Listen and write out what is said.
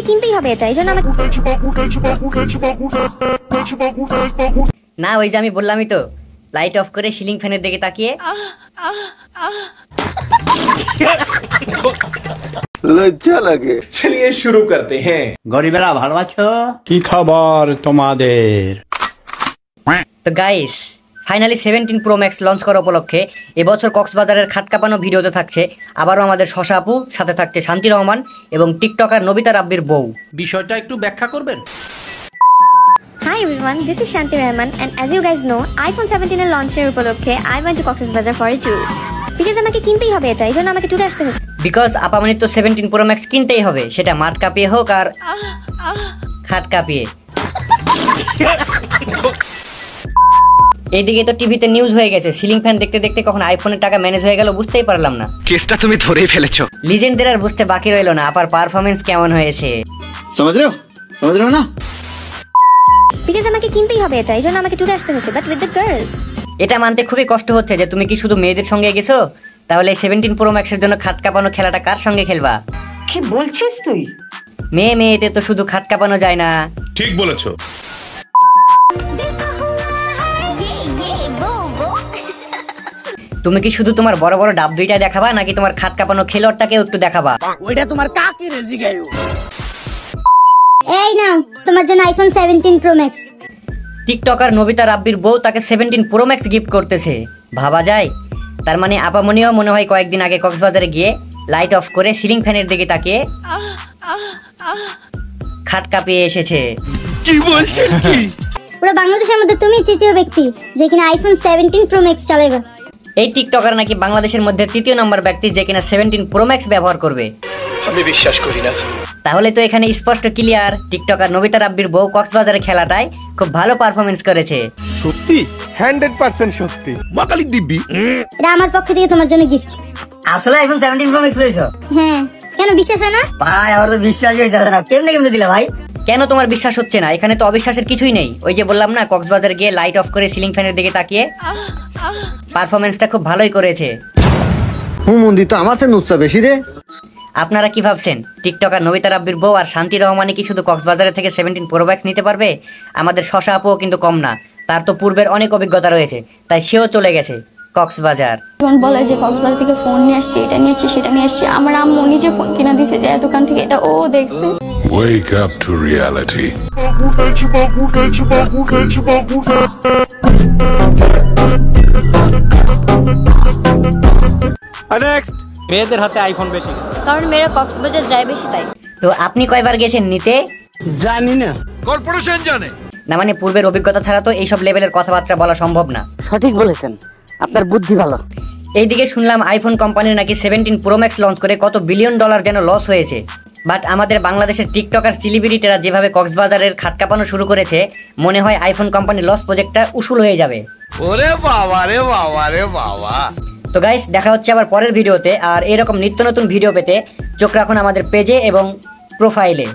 কিনতেই হবে এটা, এইজন্য আমাকে না ওই যে আমি বললামই তো, লাইট অফ করে সিলিং ফ্যানের দিকে তাকিয়ে। লজ্জা লাগে। চলিয়ে শুরু করতে হ্যাঁ। গরিবেরা ভালো আছো? কি খবর তোমাদের? তো guys, finally 17 Pro Max launch করা উপলক্ষে এবছর কক্সবাজারের খাটকাপানো ভিডিওতে থাকছে আবারও আমাদের শশা আপু, সাথে থাকছে শান্তি রহমান এবং টিকটকার নবিতা রাব্বির বউ। বিষয়টা একটু ব্যাখ্যা করবেন? Hi everyone, this is Shanti Rahman and as you guys know, iPhone 17 এর লঞ্চের উপলক্ষে I went to Cox's for a tour. Because আমাকে কিনতেই হবে এটা, এইজন্য আমাকে ট্যুরে আসতে হয়েছে। বিকজ আপামনির তো 17 Pro Max কিনতেই হবে, সেটা মাঠ কাঁপিয়ে হোক আর খাট কাঁপিয়ে। এইদিকে তো টিভিতে নিউজ হয়ে গেছে, সিলিং ফ্যান দেখতে দেখতে কখন আইফোনের টাকা ম্যানেজ হয়ে গেল বুঝতেই পারলাম না। কেসটা তুমি ধরেই ফেলেছো। লিজেন্ডদের আর বুঝতে বাকি রইল না আপার পারফরমেন্স কেমন হয়েছে। समझ रहे हो ना? Because আমাকে কিনতেই হবে এটা, এইজন্য আমাকে ট্যুরে আসতে হয়েছে, বাট উইথ দ্য গার্লস। এটা মানতে খুবই কষ্ট হচ্ছে যে তুমি কি শুধু মেয়েদের সঙ্গে গেছো? তাহলে 17 Pro Max এর জন্য খাট কাঁপানো খেলাটা কার সঙ্গে খেলবা? কি বলছিস তুই? মেয়েতে তো শুধু খাট কাঁপানো যায় না। ঠিক বলেছো। তুমি কি শুধু তোমার বড় বড় ডাব দুইটা দেখাবা নাকি তোমার খাট কাঁপানো খেলোয়াড়টাকেও একটু দেখাবা? ওইটা তোমার কাকি রেজি গায়ো। এই নাও তোমার জন্য iPhone 17 Pro Max। TikToker Nabita রাব্বির বউ তাকে 17 Pro Max গিফট করতেছে, ভাবা যায়? তার মানে আপামনিও মনে হয় কয়েকদিন আগে কক্সবাজারে গিয়ে লাইট অফ করে সিলিং ফ্যানের দিকে তাকিয়ে খাট কাঁপিয়ে এসেছে। কি বলছেন কি? পুরো বাংলাদেশের মধ্যে তুমি তৃতীয় ব্যক্তি যে কিনা iPhone 17 Pro Max চালাবে। এই টিকটকার নাকি বাংলাদেশের মধ্যে তৃতীয় নম্বর ব্যক্তি যে কিনা 17 Pro Max ব্যবহার করবে। আমি বিশ্বাস করি না। তাহলে তো এখানে স্পষ্ট ক্লিয়ার, টিকটকার নবিতা রাব্বির বউ কক্সবাজারের খেলাটায় খুব ভালো পারফরমেন্স করেছে। সত্যি 100% সত্যি। মাকালি দিব্যি। এটা আমার পক্ষ থেকে তোমার জন্য গিফট। আসলে iPhone 17 Pro Max লইছো? হ্যাঁ, কেন বিশ্বাস হয় না? ভাই আমার তো বিশ্বাসই হইতাছে না, কেমনে দিলা ভাই? কেন তোমার বিশ্বাস হচ্ছে না? এখানে তো অবিশ্বাসের কিছুই নেই। ওই যে বললাম না, কক্সবাজার গিয়ে লাইট অফ করে সিলিং ফ্যানের দিকে তাকিয়ে পারফরমেন্সটা খুব ভালোই করেছে। হুমুন্দি তো আমার থেকে নুচ্ছা বেশি রে। আপনারা কি ভাবছেন টিকটকার নবিতা রাব্বির বউ আর শান্তি রহমানই কি শুধু কক্সবাজারের থেকে 17 Pro Max নিতে পারবে? আমাদের শশা আপুও কিন্তু কম না, তার তো পূর্বের অনেক অভিজ্ঞতা রয়েছে, তাই সেও চলে গেছে কক্সবাজার। ফোন বলে যে কক্সবাজার থেকে ফোন নিয়ে আসছে, এটা নিয়ে আসছে, সেটা নিয়ে আসছে। আমার আম্মু নিজে ফোন কিনা দিছে যে দোকান থেকে, এটা ও দেখছে। Wake up to reality. Next, মেয়েদের হাতে আইফোন বেশি, কারণ মেয়েরা কক্সবাজার যায় বেশি তাই। তো আপনি কয়বার গেছেন নিতে? জানি না। কর্পোরেশন জানে না মানে পূর্বের অভিজ্ঞতা ছাড়া তো এইসব লেভেলের কথাবার্তা বলা সম্ভব না। সঠিক বলেছেন, আপনার বুদ্ধি ভালো। এইদিকে শুনলাম আইফোন কোম্পানির নাকি 17 Pro Max লঞ্চ করে কত বিলিয়ন ডলার যেন লস হয়েছে। বাট আমাদের বাংলাদেশের টিকটকার সেলিব্রিটিরা যেভাবে কক্সবাজারের খাট কাঁপানো শুরু করেছে, মনে হয় আইফোন কোম্পানির লস প্রজেক্টটা উসুল হয়ে যাবে। ওরে বাবা রে বাবা রে বাবা। তো গাইস, দেখা হচ্ছে আবার পরের ভিডিওতে। আর এরকম নিত্য নতুন ভিডিও পেতে চোখ রাখুন আমাদের পেজে এবং প্রোফাইলে।